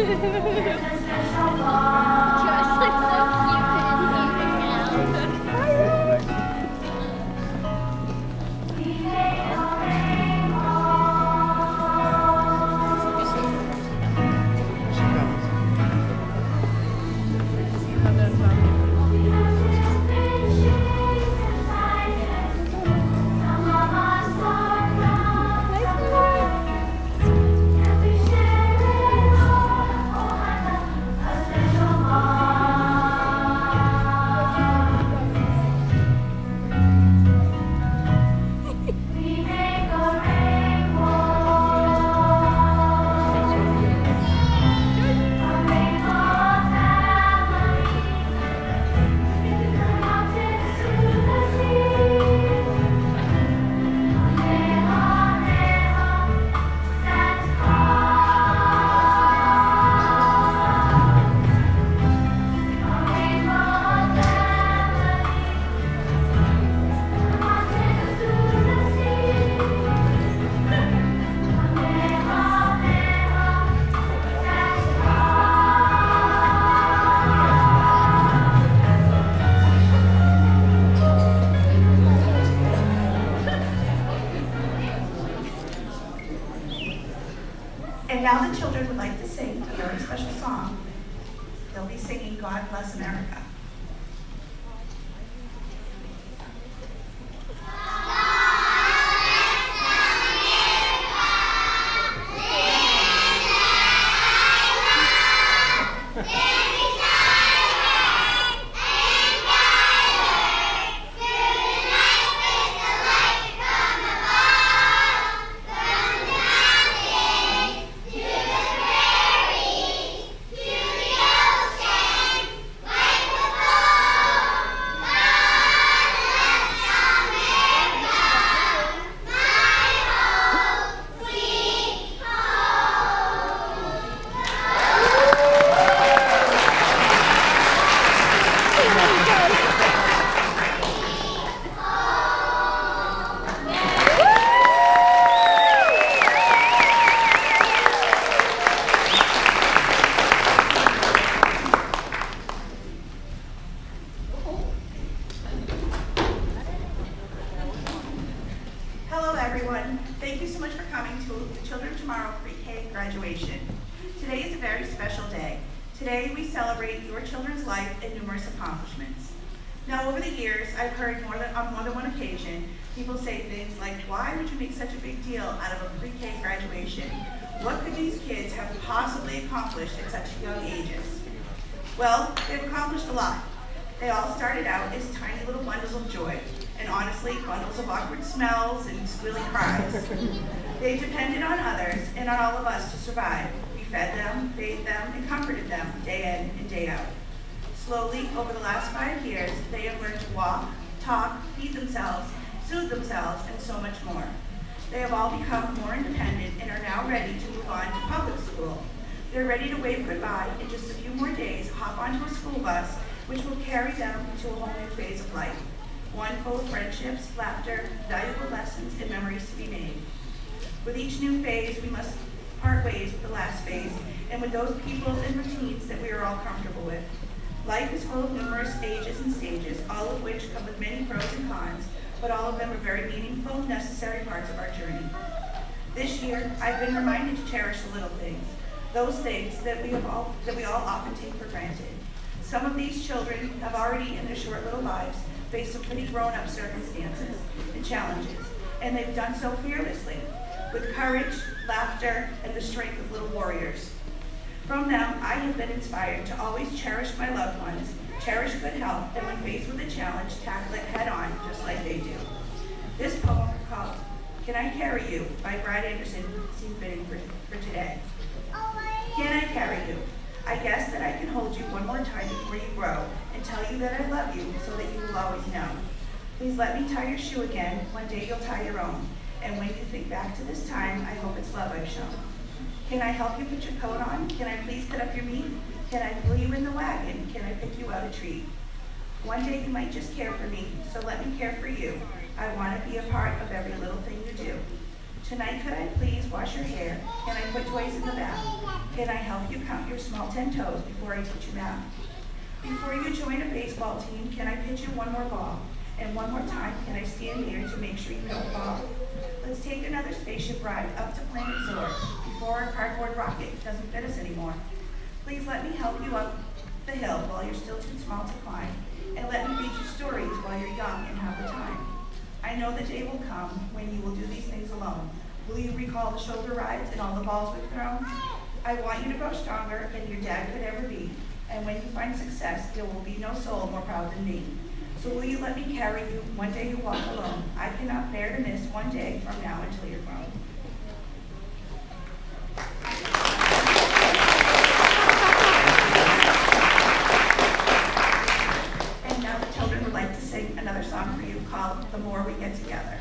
Josh looks so cute and now. And now the children would like to sing a very special song. They'll be singing God Bless America. Everyone, thank you so much for coming to the Children Tomorrow Pre-K graduation. Today is a very special day. Today we celebrate your children's life and numerous accomplishments. Now over the years, I've heard on more than one occasion, people say things like, why would you make such a big deal out of a pre-K graduation? What could these kids have possibly accomplished at such young ages? Well, they've accomplished a lot. They all started out as tiny little bundles of joy, and honestly, bundles of awkward smells and squealing cries. They depended on others and on all of us to survive. We fed them, bathed them, and comforted them day in and day out. Slowly, over the last 5 years, they have learned to walk, talk, feed themselves, soothe themselves, and so much more. They have all become more independent and are now ready to move on to public school. They're ready to wave goodbye in just a few more days, hop onto a school bus, which will carry them to a whole new phase of life. One full of friendships, laughter, valuable lessons, and memories to be made. With each new phase, we must part ways with the last phase, and with those people and routines that we are all comfortable with. Life is full of numerous ages and stages, all of which come with many pros and cons, but all of them are very meaningful, necessary parts of our journey. This year, I've been reminded to cherish the little things, those things that we all often take for granted. Some of these children have already, in their short little lives, faced some pretty grown-up circumstances and challenges, and they've done so fearlessly, with courage, laughter, and the strength of little warriors. From them, I have been inspired to always cherish my loved ones, cherish good health, and when faced with a challenge, tackle it head-on, just like they do. This poem called Can I Carry You by Brad Anderson seemed fitting for today. Can I carry you? I guess that I can hold you one more time before you grow and tell you that I love you so that you will always know. Please let me tie your shoe again. One day you'll tie your own. And when you think back to this time, I hope it's love I've shown. Can I help you put your coat on? Can I please put up your meat? Can I pull you in the wagon? Can I pick you out a treat? One day you might just care for me, so let me care for you. I want to be a part of every little thing you do. Tonight, could I please wash your hair? Can I put toys in the bath? Can I help you count your small 10 toes before I teach you math? Before you join a baseball team, can I pitch you one more ball? And one more time, can I stand here to make sure you don't fall? Let's take another spaceship ride up to Planet Zor before our cardboard rocket doesn't fit us anymore. Please let me help you up the hill while you're still too small to climb, and let me read you stories while you're young and have the time. I know the day will come when you will do these things alone. Will you recall the shoulder rides and all the balls we've thrown? I want you to grow stronger than your dad could ever be, and when you find success, there will be no soul more proud than me. So will you let me carry you one day you walk alone? I cannot bear to miss one day from now until you're grown. And now the children would like to sing another song for you called The More We Get Together.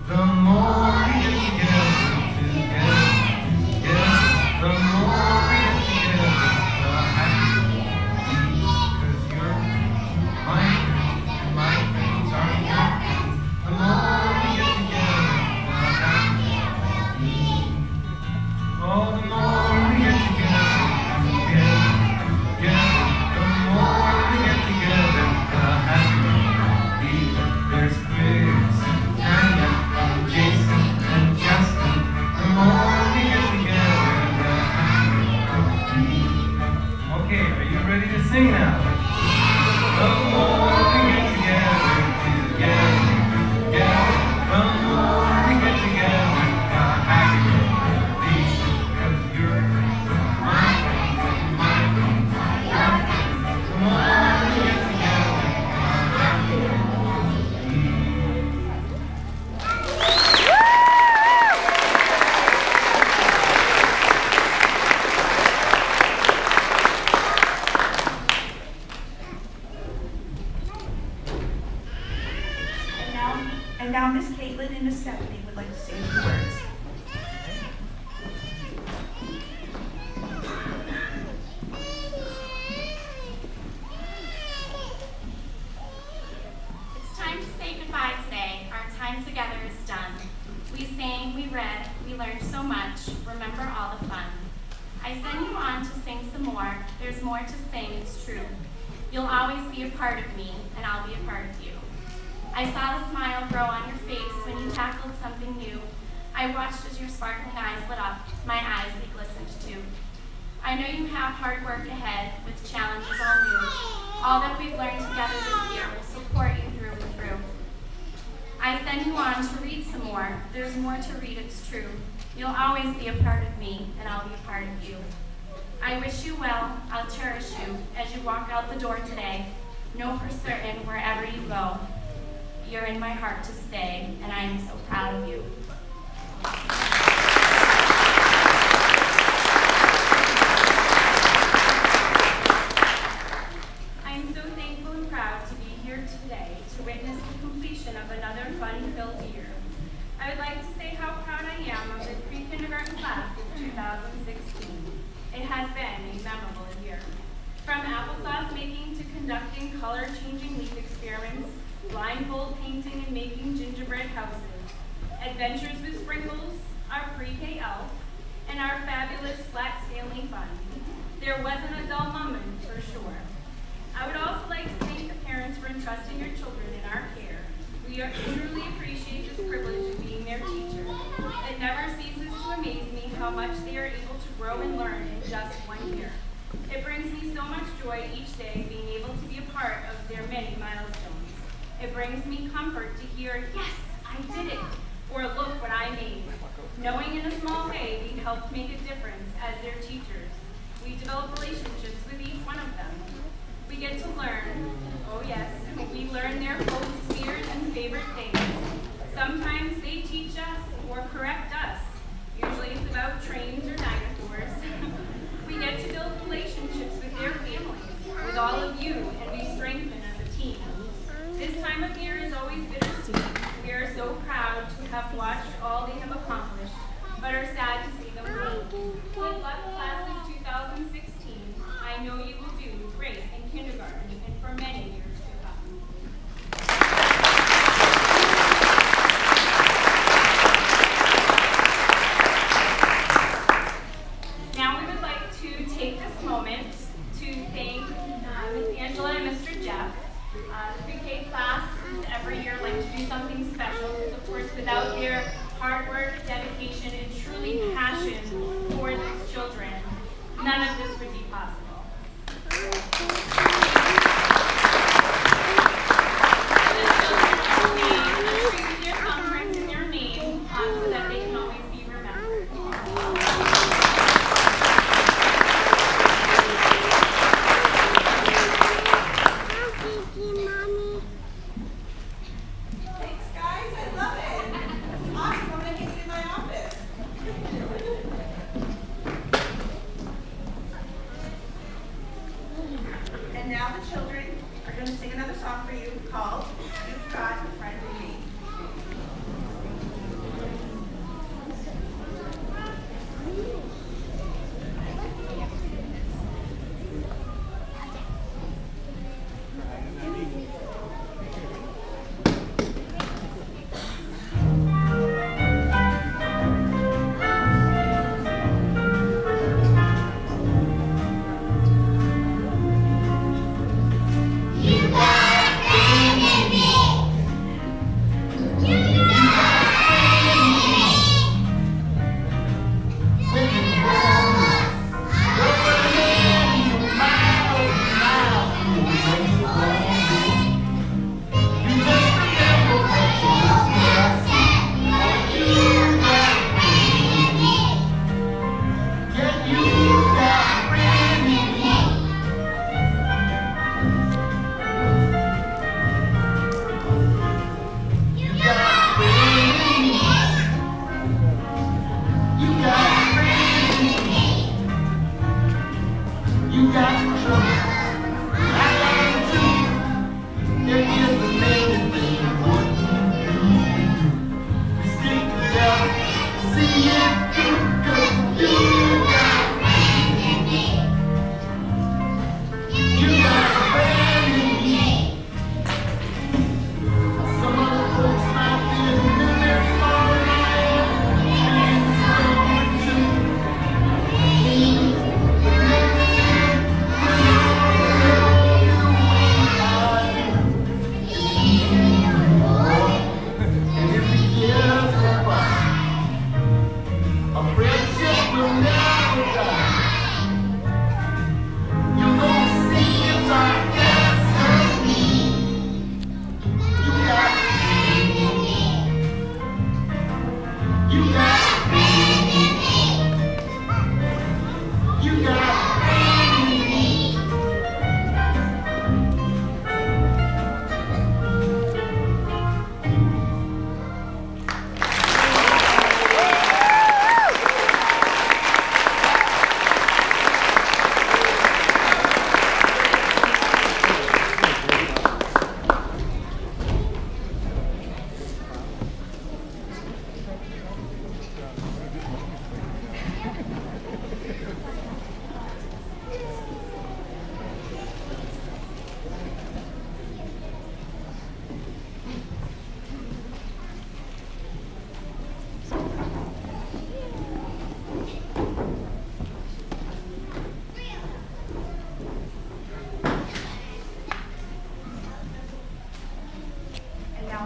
The more we get together, the more we get together, the happier we'll be. 'Cause you're my friend, and my friends are your friends. The more we get together, the happier we'll be. Oh, the more we get together, the more we get together, the happier we'll be. There's Chris and Tanya, Jason and Justin, the more we get together, the happier we'll be. Okay, are you ready to sing now? The more we get together, the more we get together, the happier we'll be. 'Cause you're my friends and my friends are your friends. The more we get together, the happier we'll be. And now Miss Caitlin and Miss Stephanie would like to say a few words. It's time to say goodbye today. Our time together is done. We sang, we read, we learned so much. Remember all the fun. I send you on to sing some more. There's more to sing, it's true. You'll always be a part of me, and I'll be a part of you. I saw the smile grow on your face when you tackled something new. I watched as your sparkling eyes lit up, my eyes they glistened too. I know you have hard work ahead with challenges all new. All that we've learned together this year will support you through and through. I send you on to read some more. There's more to read, it's true. You'll always be a part of me, and I'll be a part of you. I wish you well, I'll cherish you as you walk out the door today. Know for certain wherever you go, you're in my heart to stay, and I am so proud of you. I am so thankful and proud to be here today to witness the completion of another fun-filled year. I would like to say how proud I am of the pre-kindergarten class of 2016. It has been a memorable year. From applesauce making to conducting color-changing leaf experiments, blindfold painting and making gingerbread houses, adventures with sprinkles, our pre-K elf, and our fabulous flat Stanley fun. There wasn't a dull moment for sure. I would also like to thank the parents for entrusting your children in our care. We truly appreciate this privilege of being their teacher. It never ceases to amaze me how much they are able to grow and learn in just 1 year. It brings me so much joy each day being able to be a part of their many milestones. It brings me comfort to hear, yes, I did it, or look what I made. Knowing in a small way we helped make a difference as their teachers. We develop relationships with each one of them. We get to learn, oh yes, we learn their hopes, fears, and favorite things. Sometimes they teach us or correct us. Usually it's about trains or dinosaurs. We get to build relationships with their families, with all of you, and we strengthen as a team. This time of year is always bittersweet. We are so proud to have watched all they have song for you called You've Got a Friend in Me.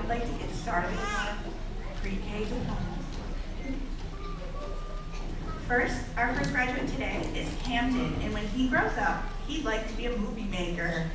We'd like to get started with our pre-K diploma. First, our first graduate today is Camden, and when he grows up, he'd like to be a movie maker.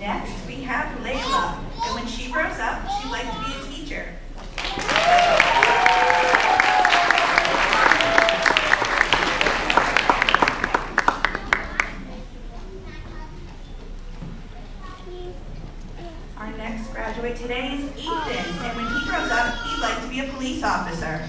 Next, we have Layla, and when she grows up, she'd like to be a teacher. Our next graduate today is Ethan, and when he grows up, he'd like to be a police officer.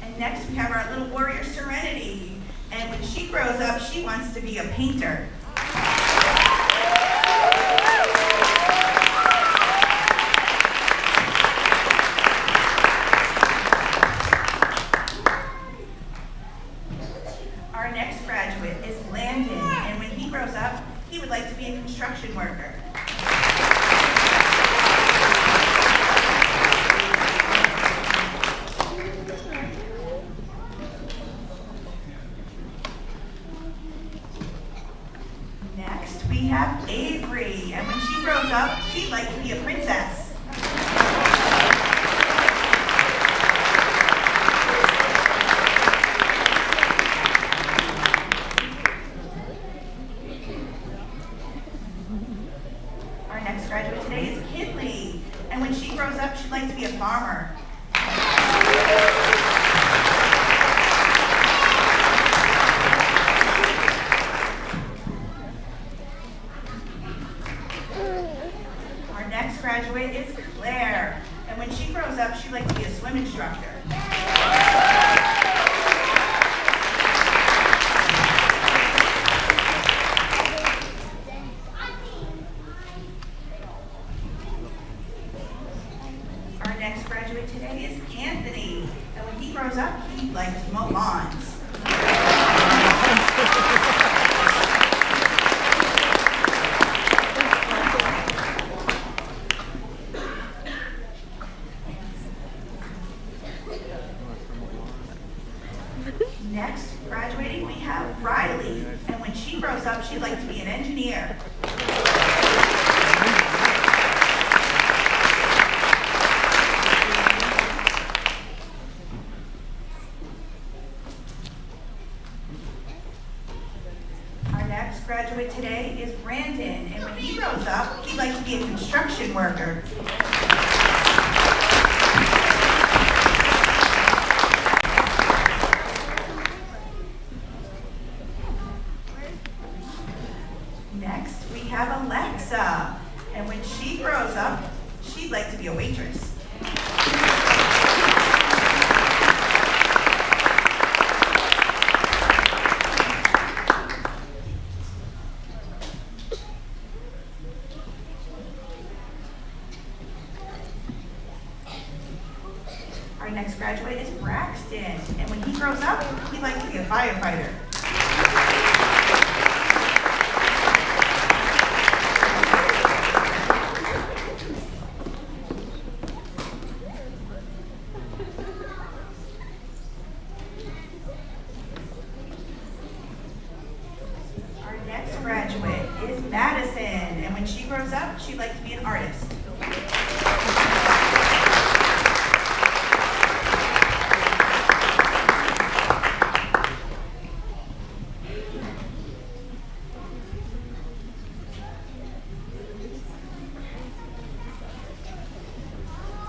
And next we have our little warrior Serenity, and when she grows up, she wants to be a painter. Our next graduate is Landon, and when he grows up, he would like to be a construction worker. Next, we have Avery, and when she grows up, she'd like to be a princess. Next, graduating, we have Riley, and when she grows up, she'd like to be an engineer. Our next graduate today is Brandon, and when he grows up, he'd like to be a construction worker. Next, we have Alexa, and when she grows up, she'd like to be a waitress. Our next graduate is Braxton, and when he grows up, he'd like to be a firefighter. Our next graduate is Madison, and when she grows up, she'd like to be an artist.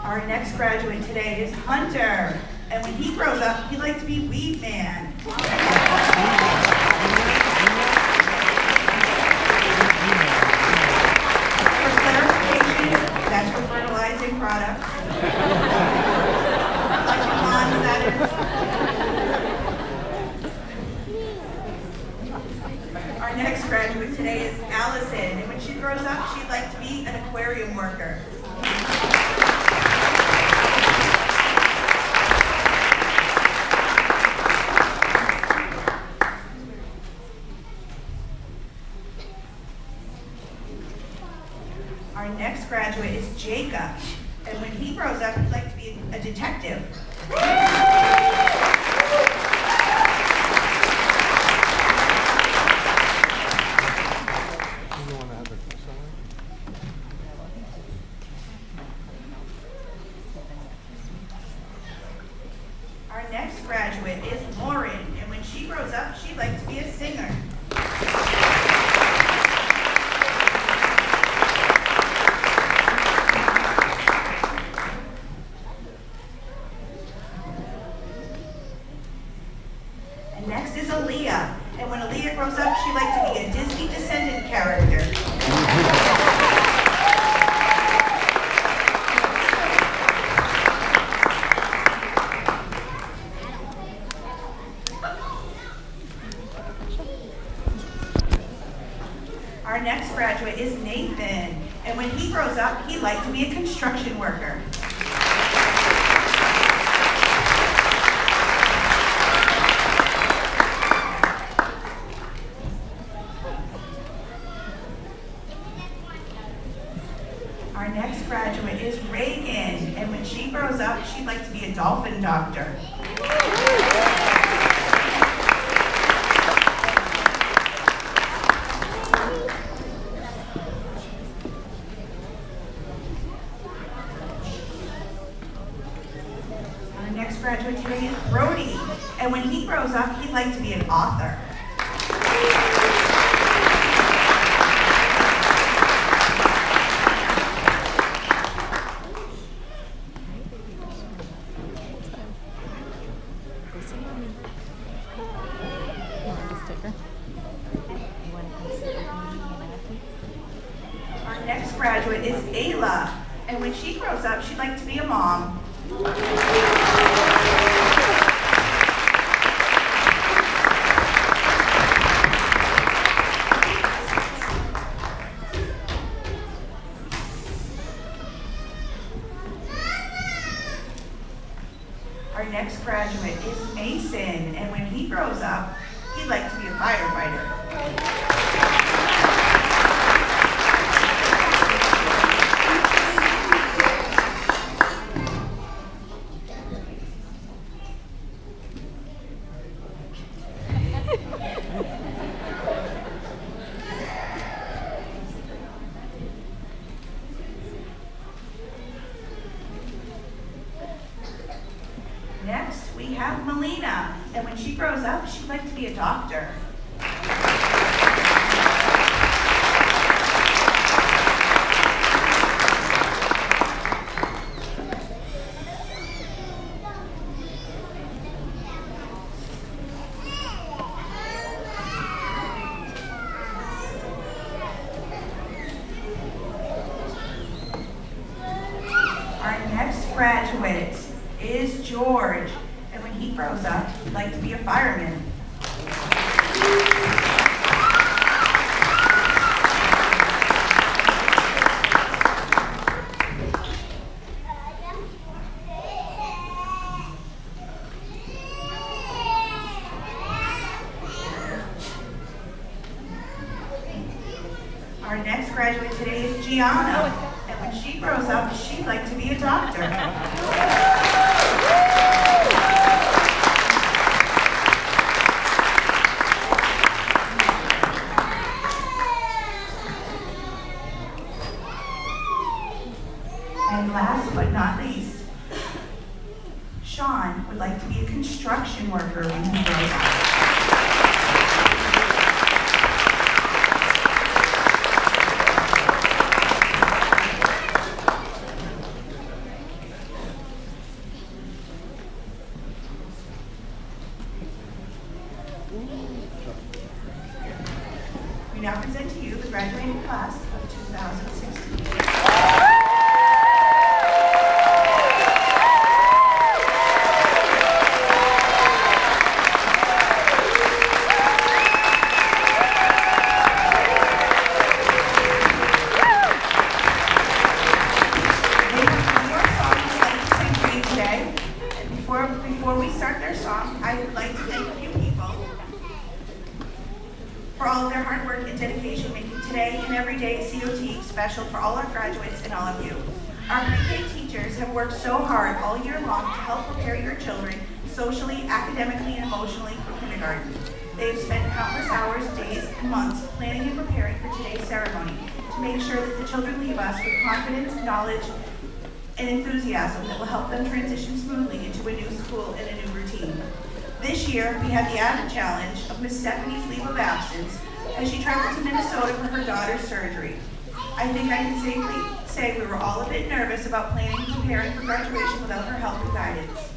Our next graduate today is Hunter, and when he grows up, he'd like to be Weed Man. For clarification, that's for fertilizing products. Like your lawn, that is. Our next graduate today is Allison, and when she grows up, she'd like to be an aquarium worker. Our next graduate is Jacob, and when he grows up, he'd like to be a detective. Our next graduate is Lauren, and when she grows up, she'd like to be a singer. And next is Aaliyah, and when Aaliyah grows up, she'd like to be a Disney descendant character. Our next graduate is Nathan, and when he grows up, he'd like to be a construction worker. Our next graduate is Reagan, and when she grows up, she'd like to be a dolphin doctor. Our next graduate today is Brody, and when he grows up, he'd like to be an author. Our next graduate is Ayla, and when she grows up, she'd like to be a mom. Our next graduate is Mason, and when he grows up, he'd like to be a firefighter. grows up, she'd like to be a doctor. Our next graduate is George, and when he grows up, he'd like to be a fireman. Our next graduate today is Gianna, and when she grows up, she'd like to be a doctor. And last but not least, Sean would like to be a construction worker when he grows up. We now present to you the graduating class of 2016. Before we start their song, I would like to thank a few people for all of their hard work and dedication, making today and every day COT special for all our graduates and all of you. Our pre-K teachers have worked so hard all year long to help prepare your children socially, academically, and emotionally for kindergarten. They have spent countless hours, days, and months planning and preparing for today's ceremony to make sure that the children leave us with confidence, knowledge, and enthusiasm that will help them transition smoothly into a new school and a new routine. This year, we had the added challenge of Miss Stephanie's leave of absence as she traveled to Minnesota for her daughter's surgery. I think I can safely say we were all a bit nervous about planning and preparing for graduation without her help and guidance.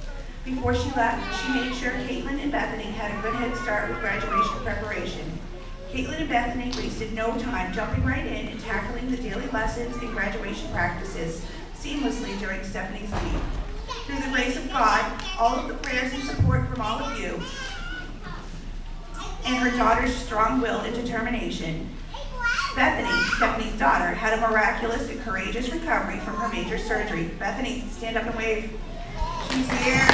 Before she left, she made sure Caitlin and Bethany had a good head start with graduation preparation. Caitlin and Bethany wasted no time jumping right in and tackling the daily lessons and graduation practices seamlessly during Stephanie's leave. Through the grace of God, all of the prayers and support from all of you, and her daughter's strong will and determination, Bethany, Stephanie's daughter, had a miraculous and courageous recovery from her major surgery. Bethany, stand up and wave. She's here.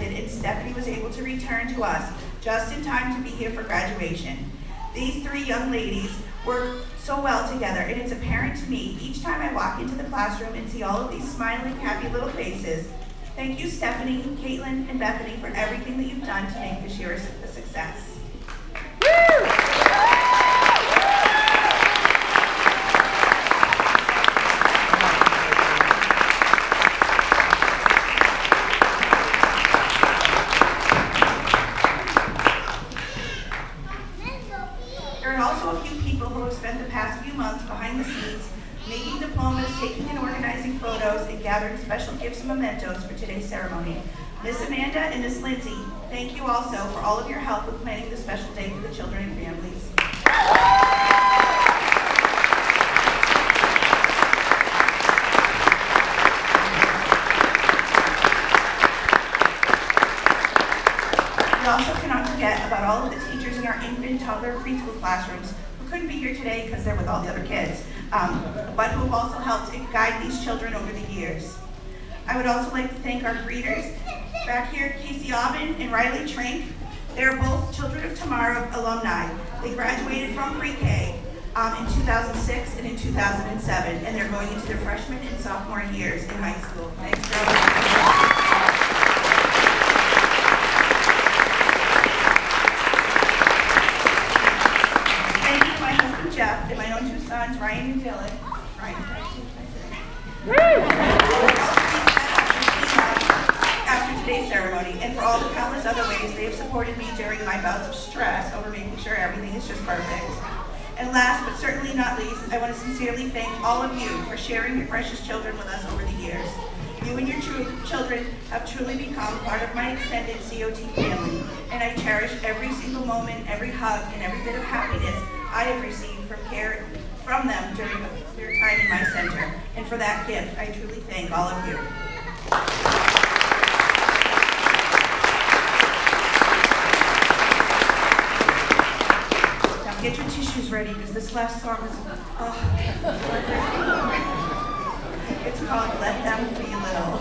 And Stephanie was able to return to us just in time to be here for graduation. These three young ladies work so well together, and it's apparent to me each time I walk into the classroom and see all of these smiling, happy little faces. Thank you, Stephanie, Caitlin, and Bethany, for everything that you've done to make this year a success. Woo! Making diplomas, taking and organizing photos, and gathering special gifts and mementos for today's ceremony. Miss Amanda and Miss Lindsay, thank you also for all of your help with planning this special day for the children and families. We also cannot forget about all of the teachers in our infant, toddler, preschool classrooms who couldn't be here today because they're with all the other kids, but who have also helped to guide these children over the years. I would also like to thank our greeters back here, Casey Aubin and Riley Trink. They're both Children of Tomorrow alumni. They graduated from pre-K in 2006 and in 2007, and they're going into their freshman and sophomore years in high school. Thanks, girls. own two sons, Ryan and Dylan. Ryan, after today's ceremony, and for all the countless other ways they have supported me during my bouts of stress over making sure everything is just perfect. And last but certainly not least, I want to sincerely thank all of you for sharing your precious children with us over the years. You and your children have truly become part of my extended COT family, and I cherish every single moment, every hug, and every bit of happiness I have received from them during their time in my center. And for that gift, I truly thank all of you. Now get your tissues ready, because this last song is, it's called Let Them Be Little.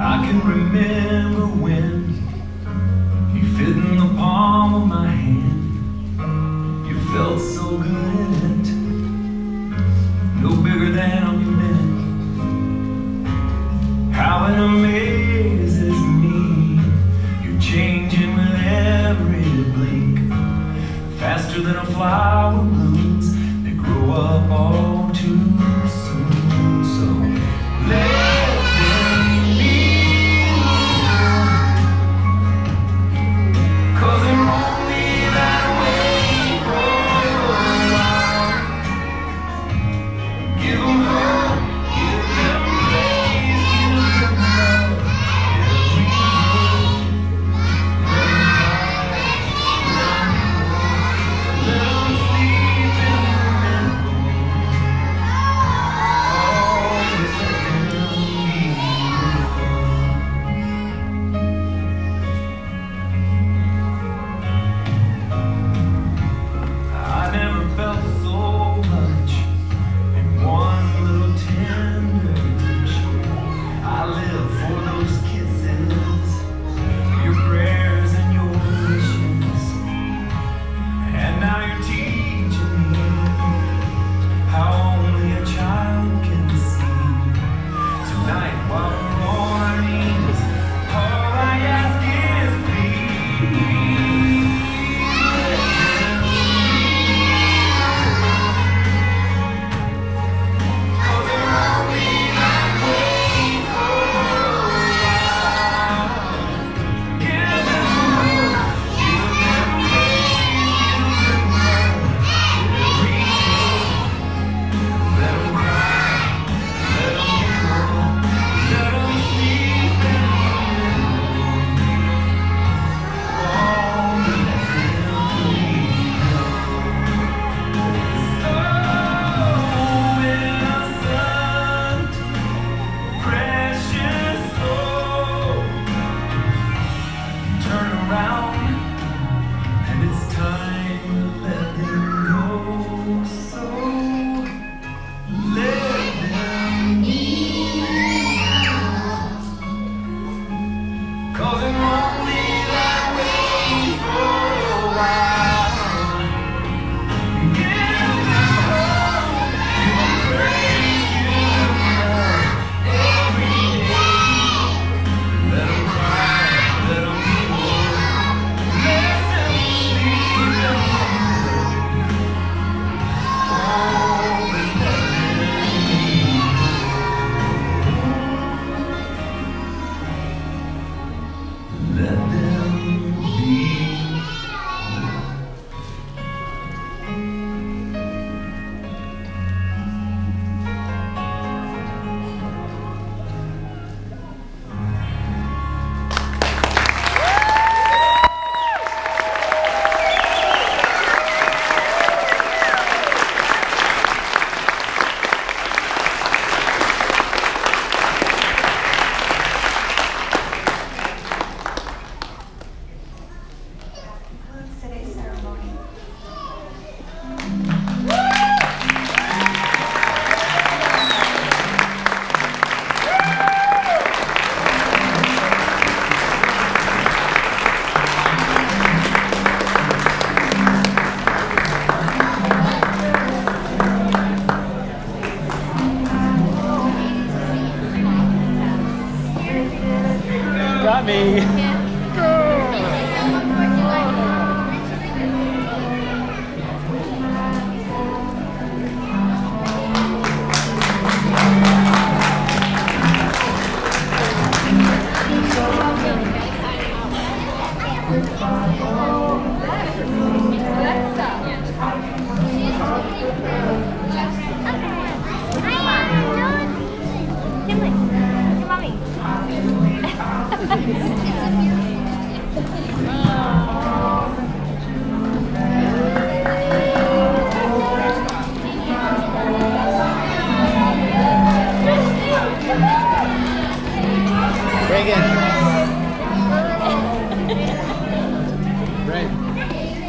I can remember when you fit in the palm of my hand. You felt so good in it, no bigger than you meant. How it amazes me, you're changing with every blink, faster than a flower blooms. They grow up all too soon. So let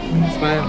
Smile.